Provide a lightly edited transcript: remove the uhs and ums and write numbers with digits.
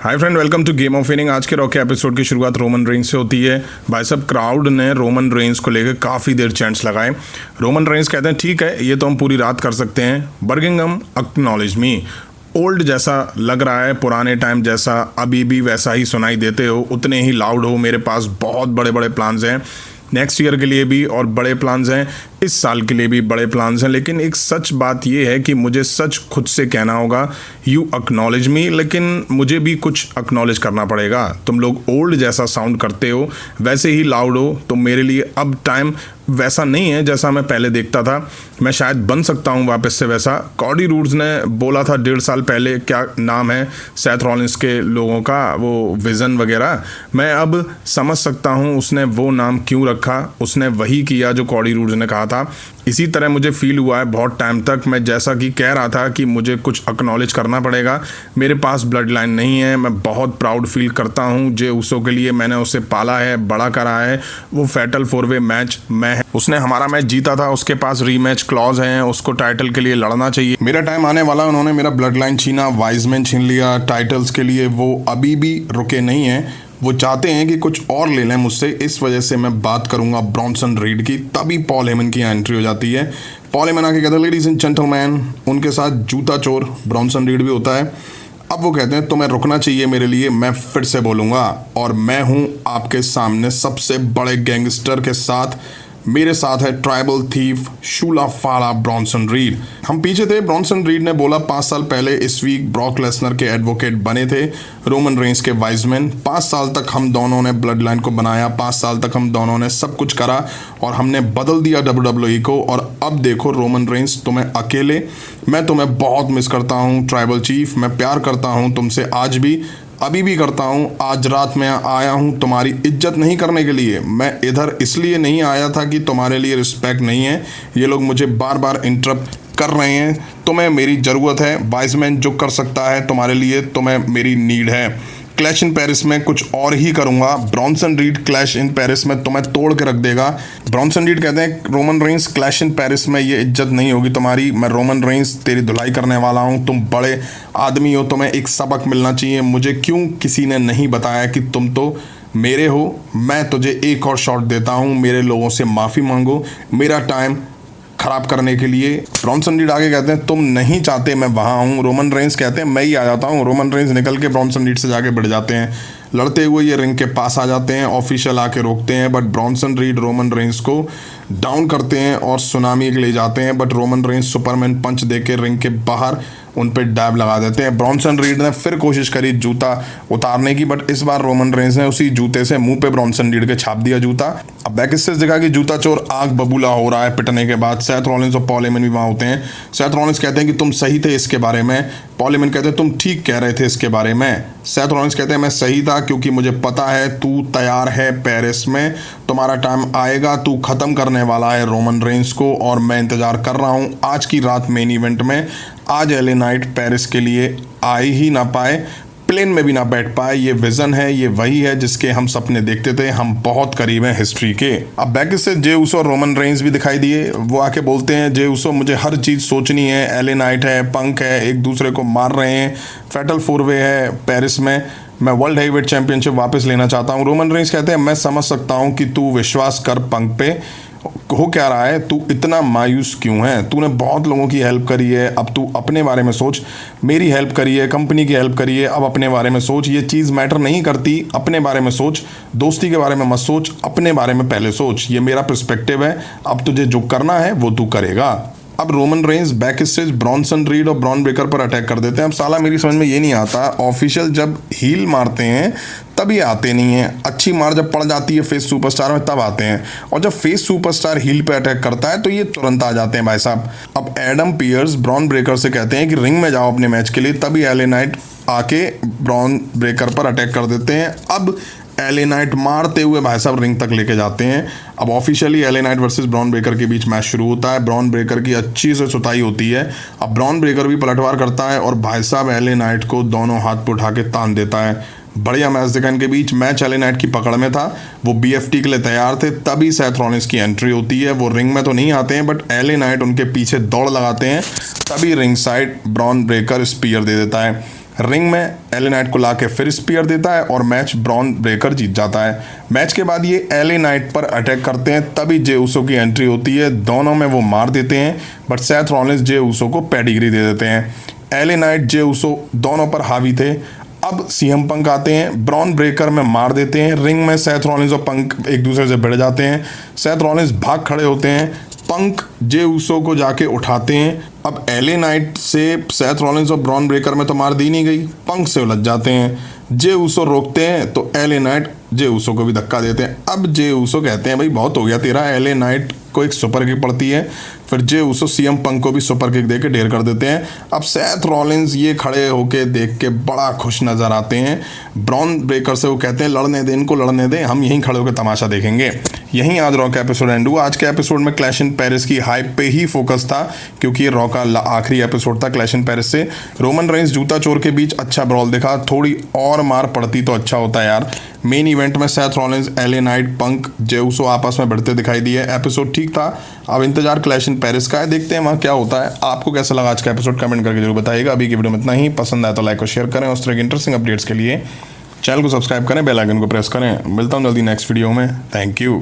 Hi friend, welcome to game of winning. आज के raw के एपिसोड की शुरुआत रोमन रेंस से होती है। भाई साहब, क्राउड ने रोमन रेंस को लेकर काफ़ी देर चैंट्स लगाए। रोमन रेंस कहते हैं ठीक है, ये तो हम पूरी रात कर सकते हैं। बर्गिंघम एक्नॉलेज मी। ओल्ड जैसा लग रहा है, पुराने टाइम जैसा, अभी भी वैसा ही सुनाई देते हो, उतने ही लाउड हो। मेरे पास बहुत बड़े बड़े प्लान्स हैं नेक्स्ट ईयर के लिए भी, और बड़े प्लान्स हैं इस साल के लिए भी, बड़े प्लान्स हैं। लेकिन एक सच बात यह है कि मुझे सच खुद से कहना होगा, यू एक्नॉलेज मी, लेकिन मुझे भी कुछ एक्नॉलेज करना पड़ेगा। तुम लोग ओल्ड जैसा साउंड करते हो, वैसे ही लाउड हो, तो मेरे लिए अब टाइम वैसा नहीं है जैसा मैं पहले देखता था। मैं शायद बन सकता हूँ वापस से वैसा। कॉडी रूड्स ने बोला था 1.5 साल पहले, क्या नाम है सेथ रॉलिंस के लोगों का, वो विज़न वगैरह। मैं अब समझ सकता हूँ उसने वो नाम क्यों रखा। उसने वही किया जो कॉडी रूड्स ने कहा था। इसी तरह मुझे फील हुआ है बहुत टाइम तक। मैं जैसा कि कह रहा था कि मुझे कुछ एक्नॉलेज करना पड़ेगा। मेरे पास ब्लड लाइन नहीं है। मैं बहुत प्राउड फील करता हूँ जे उसो के लिए। मैंने उसे पाला है, बड़ा करा है। वो फैटल 4-वे मैच उसने हमारा मैच जीता था। उसके पास रीमैच क्लॉज है, उसको टाइटल के लिए लड़ना चाहिए। मेरा टाइम आने वाला, उन्होंने मेरा ब्लड लाइन छीना, वाइजमैन छीन लिया टाइटल्स के लिए। वो अभी भी रुके नहीं हैं। वो चाहते हैं कि कुछ और ले लें मुझसे। इस वजह से मैं बात करूंगा ब्रॉन्सन रीड की। तभी पॉल हेमन की एंट्री हो जाती है। पॉल हेमन आके कहते हैं, लेडीज एंड जेंटलमैन। उनके साथ जूता चोर ब्रॉन्सन रीड भी होता है। अब वो कहते हैं तुम्हें रुकना चाहिए मेरे लिए। मैं फिर से बोलूँगा, और मैं हूँ आपके सामने सबसे बड़े गैंगस्टर के साथ। मेरे साथ है ट्राइबल थीफ शूला फाला ब्रॉन्सन रीड। हम पीछे थे। ब्रॉन्सन रीड ने बोला 5 साल पहले इस वीक ब्रॉक लेसनर के एडवोकेट बने थे रोमन रेंस के वाइजमैन। 5 साल तक हम दोनों ने ब्लड लाइन को बनाया। 5 साल तक हम दोनों ने सब कुछ करा और हमने बदल दिया WWE को। और अब देखो रोमन रेंस, तुम्हें अकेले। मैं तुम्हें बहुत मिस करता हूँ ट्राइबल चीफ। मैं प्यार करता हूँ तुमसे, आज भी, अभी भी करता हूँ। आज रात में आया हूँ तुम्हारी इज्जत नहीं करने के लिए। मैं इधर इसलिए नहीं आया था कि तुम्हारे लिए रिस्पेक्ट नहीं है। ये लोग मुझे बार बार इंटरप्ट कर रहे हैं। तुम्हें मेरी ज़रूरत है। वाइजमैन जो कर सकता है तुम्हारे लिए, तुम्हें मेरी नीड है। क्लैश इन पेरिस में कुछ और ही करूंगा। Bronson read clash in Paris में तुम्हें तोड़ के रख देगा। ब्रॉन्सन रीड कहते हैं, Roman Reigns clash in Paris में ये इज्जत नहीं होगी तुम्हारी। मैं रोमन रेंस तेरी धुलाई करने वाला हूँ। तुम बड़े आदमी हो, तुम्हें एक सबक मिलना चाहिए। मुझे क्यों किसी ने नहीं बताया कि तुम तो मेरे हो। मैं तुझे एक और शॉट देता हूँ। मेरे लोगों से माफ़ी मांगो मेरा टाइम खराब करने के लिए। ब्रॉन्सन रीड आगे कहते हैं, तुम नहीं चाहते मैं वहाँ हूँ। रोमन रेंस कहते हैं, मैं ही आ जाता हूँ। रोमन रेंस निकल के ब्रॉन्सन रीड से जाके बढ़ जाते हैं। लड़ते हुए ये रिंग के पास आ जाते हैं। ऑफिशियल आके रोकते हैं, but Bronson read Roman Reigns को डाउन करते हैं और सुनामी ले जाते हैं। बट रोमन रेंस सुपरमैन पंच दे के रिंग के बाहर उन पर डैब लगा देते हैं। ब्रॉन्सन रीड ने फिर कोशिश करी जूता उतारने की, बट इस बार रोमन रेंस ने उसी जूते से मुंह पे ब्रॉन्सन रीड के छाप दिया जूता। अब बैक स्टेज दिखा कि जूता चोर आग बबूला हो रहा है पिटने के बाद। सेथ रॉलिंस और पॉल हेमन भी वहाँ होते हैं। सेथ रॉलिंस कहते हैं कि तुम सही थे इसके बारे में। पॉल हेमन कहते हैं तुम ठीक कह रहे थे इसके बारे में। सेथ रॉलिंस कहते हैं मैं सही था, क्योंकि मुझे पता है तू तैयार है पेरिस में। तुम्हारा टाइम आएगा, तू ख़त्म करने वाला है रोमन रेंस को, और मैं इंतज़ार कर रहा हूँ आज की रात मेन इवेंट में। आज एले नाइट पेरिस के लिए आ ही ना पाए, प्लेन में भी ना बैठ पाए। ये विज़न है, ये वही है जिसके हम सपने देखते थे। हम बहुत करीब हैं हिस्ट्री के। अब बैक से जे उसो और रोमन रेंस भी दिखाई दिए। वो आके बोलते हैं, जे उसो मुझे हर चीज़ सोचनी है। एले नाइट है, पंक है, एक दूसरे को मार रहे हैं। फैटल 4-वे है पेरिस में। मैं वर्ल्ड हैवीवेट चैंपियनशिप वापस लेना चाहता हूँ। रोमन रेंस कहते हैं, मैं समझ सकता हूँ कि तू विश्वास कर पंक पे। हो क्या रहा है, तू इतना मायूस क्यों है? तूने बहुत लोगों की हेल्प करी है, अब तू अपने बारे में सोच। मेरी हेल्प करी है, कंपनी की हेल्प करी है, अब अपने बारे में सोच। ये चीज़ मैटर नहीं करती, अपने बारे में सोच। दोस्ती के बारे में मत सोच, अपने बारे में पहले सोच। ये मेरा पर्सपेक्टिव है। अब तुझे जो करना है वो तू करेगा। अब Roman Reigns back stage Bronson read और ब्रॉन ब्रेकर पर अटैक कर देते हैं। अब साला मेरी समझ में ये नहीं आता, ऑफिशियल जब हील मारते हैं तभी आते नहीं हैं। अच्छी मार जब पड़ जाती है फेस सुपरस्टार में तब आते हैं, और जब फेस सुपरस्टार हील पे अटैक करता है तो ये तुरंत आ जाते हैं भाई साहब। अब एडम पियर्स ब्रॉन ब्रेकर से कहते हैं कि रिंग में जाओ अपने मैच के लिए, तभी एले नाइट आके ब्रॉन ब्रेकर पर अटैक कर देते हैं। अब एले नाइट मारते हुए भाई साहब रिंग तक लेके जाते हैं। अब officially LA Knight versus Bron Breakker के बीच मैच शुरू होता है। ब्रॉन ब्रेकर की अच्छी से सुताई होती है। अब ब्रॉन ब्रेकर भी पलटवार करता है और भाई साहब एले नाइट को दोनों हाथ पे उठा के तान देता है। बढ़िया मैच देखा इनके बीच। मैच एले नाइट की पकड़ में था, वो BFT के लिए तैयार थे। तभी सेथ रॉलिंस की एंट्री होती है। वो रिंग में तो नहीं आते हैं, बट एले नाइट उनके पीछे दौड़ लगाते हैं। तभी ring side Bron Breakker spear दे देता है। रिंग में एले नाइट को लाके फिर स्पीयर देता है और मैच ब्रॉन ब्रेकर जीत जाता है। मैच के बाद ये एले नाइट पर अटैक करते हैं, तभी जे उसो की एंट्री होती है। दोनों में वो मार देते हैं, बट सेथ रॉलिंस जे उसो को पेडिग्री दे देते हैं। एले नाइट जे उसो दोनों पर हावी थे। अब सीएम पंक आते हैं, ब्रॉन ब्रेकर में मार देते हैं। रिंग में सेथ रॉलिंस और पंक एक दूसरे से भिड़ जाते हैं। सेथ रॉलिंस भाग खड़े होते हैं, पंक जे उसो को जाके उठाते हैं। अब एले नाइट से सेथ रॉलिंस और ब्रॉन ब्रेकर में तो मार दी नहीं गई, पंक से उलझ जाते हैं। जे उसो रोकते हैं तो एले नाइट जे उसो को भी धक्का देते हैं। अब जे उसो कहते हैं भाई बहुत हो गया तेरा। एले नाइट को एक सुपर किक पड़ती है, फिर जे उसो सीएम पंक को भी सुपर किक देके ढेर कर देते हैं। अब सेथ रॉलिंस ये खड़े होके देख के बड़ा खुश नजर आते हैं। ब्रॉन ब्रेकर से वो कहते हैं लड़ने दे, इनको लड़ने दे, हम यहीं खड़े होकर तमाशा देखेंगे। यहीं आज रॉ का एपिसोड एंड हुआ। आज के एपिसोड में क्लैश इन पेरिस की हाइप पे ही फोकस था, क्योंकि ये रॉ का आखिरी एपिसोड था क्लैश इन पेरिस से। रोमन रेंस जूता चोर के बीच अच्छा ब्रॉल दिखा, थोड़ी और मार पड़ती तो अच्छा होता यार। मेन इवेंट में सेथ रॉलिंस, एले नाइट, पंक, जे उसो आपस में भिड़ते दिखाई दिए। एपिसोड ठीक था, अब इंतजार क्लैश इन पेरिस का है, देखते हैं वहाँ क्या होता है। आपको कैसा लगा आज का एपिसोड कमेंट करके जरूर बताइएगा। अभी की वीडियो में इतना ही, पसंद आया तो लाइक और शेयर करें। उस तरह की इंटरेस्टिंग अपडेट्स के लिए चैनल को सब्सक्राइब करें, बेल आइकन को प्रेस करें। मिलता हूँ जल्दी नेक्स्ट वीडियो में। Thank you.